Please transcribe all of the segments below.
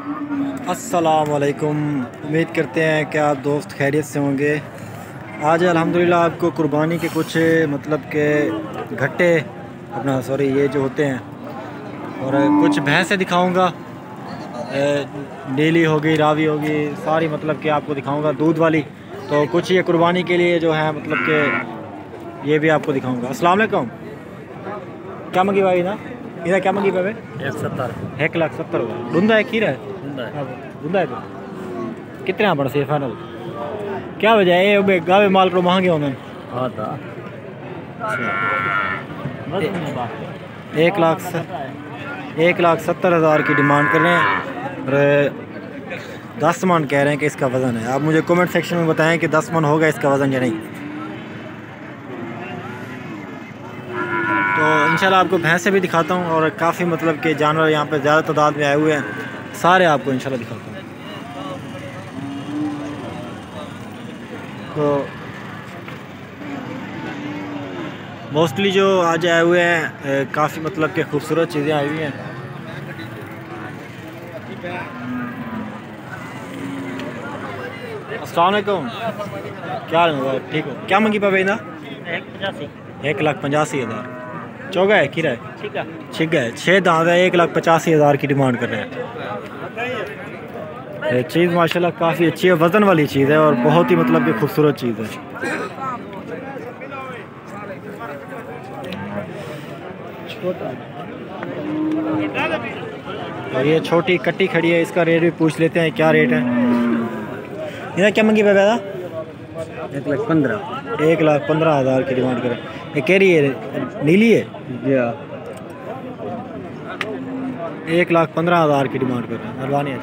अस्सलाम वालेकुम। उम्मीद करते हैं कि आप दोस्त खैरियत से होंगे। आज अल्हम्दुलिल्लाह आपको कुर्बानी के कुछ मतलब के घट्टे ये जो होते हैं और कुछ भैंसें दिखाऊंगा। नीली होगी, रावी होगी, सारी मतलब कि आपको दिखाऊंगा दूध वाली। तो कुछ ये कुर्बानी के लिए जो है मतलब कि ये भी आपको दिखाऊंगा। अस्सलाम वालेकुम। क्या मंगी भाई ना इधर क्या मंगी पे 1,70,000 ढूंढा है खीरा है ढूंढा है तो कितने यहाँ पड़ा से फाइनल क्या वजह है ये गावे माल को महंगे होंगे। 1,70,000 की डिमांड कर रहे हैं और 10 मन कह रहे हैं कि इसका वज़न है। आप मुझे कमेंट सेक्शन में बताएं कि 10 मन होगा इसका वज़न या नहीं। तो इंशाल्लाह आपको भैंसें भी दिखाता हूँ और काफ़ी मतलब कि जानवर यहाँ पे ज़्यादा तादाद में आए हुए हैं, सारे आपको इंशाल्लाह दिखाता हूँ। तो मोस्टली जो आज आए हुए हैं काफ़ी मतलब कि खूबसूरत चीज़ें आई हुई हैं। अस्सलाम वालेकुम, क्या हाल है? ठीक हो? क्या मंगी पावे ना? 1,85,000 चौगा है खीरा है छिगा है 6 दांत है। 1,85,000 की डिमांड कर रहे हैं। ये चीज़ माशाल्लाह काफ़ी अच्छी है, वज़न वाली चीज़ है और बहुत ही मतलब कि खूबसूरत चीज़ है। और ये छोटी कट्टी खड़ी है, इसका रेट भी पूछ लेते हैं क्या रेट है। इधर क्या मंगी पैदा? 1,15,000 की डिमांड करें। ये कह रही है नीली है 1,15,000 की डिमांड कर रहे हैं। हलवानी है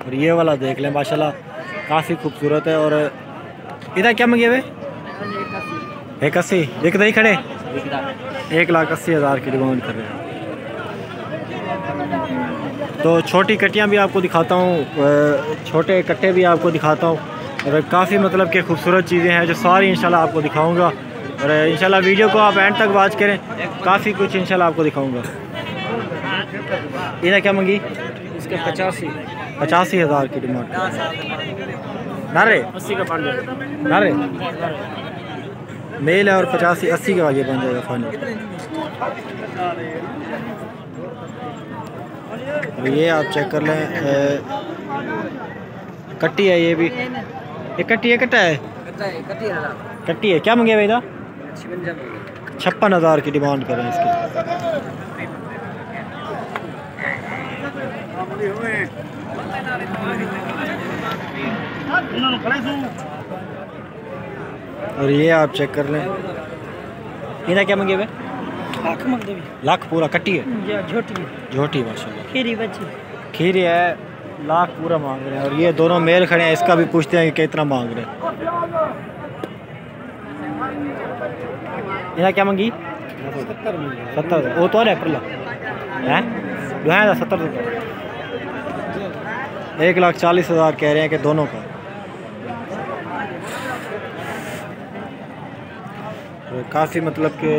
और ये वाला देख लें माशाल्लाह काफ़ी खूबसूरत है। और इधर क्या मंगे हुए? 1,80 बिकते ही खड़े 1,80,000 की डिमांड कर रहे हैं। तो छोटी कट्टियाँ भी आपको दिखाता हूँ, छोटे कट्टे भी आपको दिखाता हूँ और काफ़ी मतलब कि खूबसूरत चीज़ें हैं जो सारी इंशाल्लाह आपको दिखाऊंगा। और इंशाल्लाह वीडियो को आप एंड तक वॉच करें, काफ़ी कुछ इंशाल्लाह आपको दिखाऊंगा। इधर क्या मंगी? इसके 85,000 की डिमांड। नारे 80 का बन जाएगा, नारे मेल है और 85-80 के आगे बन जाएगा फाइनल। ये आप चेक कर लें, कट्टी है ये भी। ये कट्टी है कट्टा है कट्टी है। क्या मंगे भाई इधर? 56,000 की डिमांड कर रहे हैं इसकी। और ये आप चेक कर लें, इधर क्या मंगे भाई? लाख पूरा कट्टी है झोटी माशाल्लाह खीरी है, लाख पूरा मांग रहे हैं। और ये दोनों मेल खड़े हैं, इसका भी पूछते हैं कि कितना मांग रहे हैं। इधर क्या मंगी? 70 वो तो है है 70 1,40,000 कह रहे हैं कि दोनों का। काफ़ी मतलब कि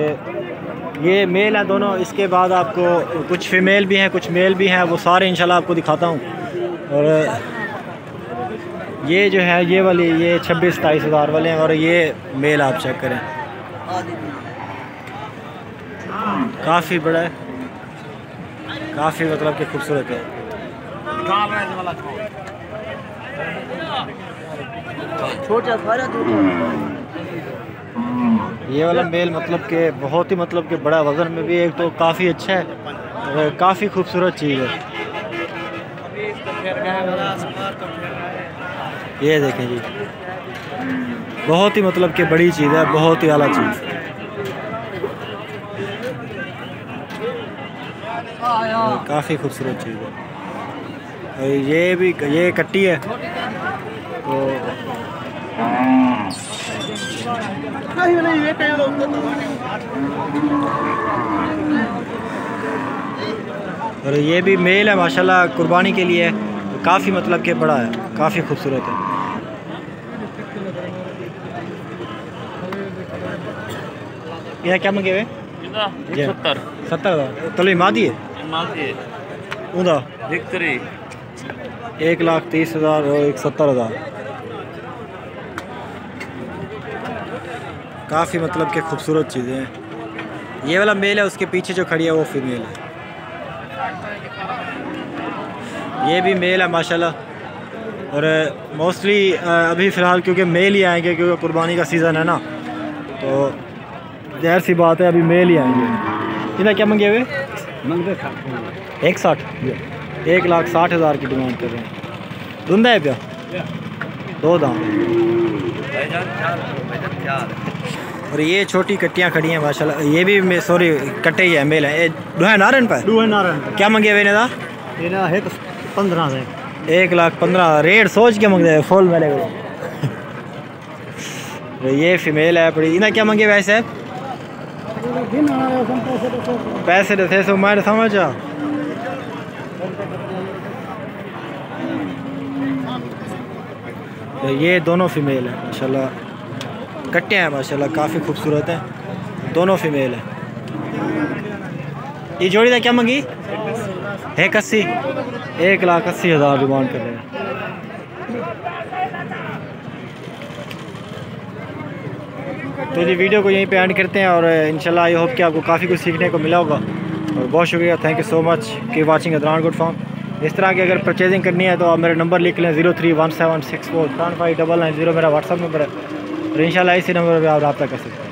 ये मेल है दोनों। इसके बाद आपको कुछ फीमेल भी हैं कुछ मेल भी हैं, वो सारे इंशाल्लाह आपको दिखाता हूँ। और ये जो है ये वाली ये 26-27,000 वाले हैं और ये मेल आप चेक करें काफ़ी बड़ा है, काफ़ी मतलब कि खूबसूरत है। ये वाला मेल मतलब कि बहुत ही मतलब कि बड़ा वज़न में भी एक तो काफ़ी अच्छा है और काफ़ी खूबसूरत चीज़ है। ये देखें जी, बहुत ही मतलब कि बड़ी चीज़ है, बहुत ही आला चीज़। काफ़ी खूबसूरत चीज़ है। और ये भी ये कट्टी है तो और ये भी मेल है माशाल्लाह कुर्बानी के लिए, काफ़ी मतलब कि बड़ा है, काफ़ी खूबसूरत है। ये क्या मंगे हुए? जी 70,000 तली मादी है उदा 1,30,000 और 1,70,000। काफ़ी मतलब कि खूबसूरत चीज़ें हैं। ये वाला मेल है, उसके पीछे जो खड़ी है वो फीमेल है। ये भी मेल है माशाल्लाह। और मोस्टली अभी फ़िलहाल क्योंकि मेल ही आएंगे, क्योंकि कुर्बानी का सीज़न है ना, तो ज़ाहिर सी बात है अभी मेल ही आएंगे। इन्हें क्या मंगे हुए? 1,60 1,60,000 की डिमांड कर रहे हैं। धुंधा है क्या? 2 दाम। और ये छोटी कट्टियाँ खड़ी हैं माशाल्लाह। ये भी सॉरी कट्टे ही है, मेल है। दुहे नारन पर क्या मंगे हुए इन्हें? 15,000 1,15,000 रेट सोच के मंगते हैं फुल मेले को। ये फीमेल है बड़ी। इन्हें क्या मंगे वैसे? पैसे देते सो मैं समझ आ। ये दोनों फीमेल है माशाल्लाह, कट्टे हैं माशाल्लाह, काफ़ी खूबसूरत हैं, दोनों फीमेल है। ये जोड़ी का क्या मंगी? 1,80 1,80,000 डिमांड कर रहे हैं। तो जी वीडियो को यहीं पे एंड करते हैं और इंशाल्लाह आई होप कि आपको काफ़ी कुछ सीखने को मिला होगा। और बहुत शुक्रिया, थैंक यू सो मच की वाचिंग अदनान गुड फार्म। इस तरह की अगर परचेजिंग करनी है तो आप मेरा नंबर लिख लें 0317647599 मेरा व्हाट्सअप नंबर है। और इंशाल्लाह इसी नंबर पर आप रब्ता कर सकते हैं।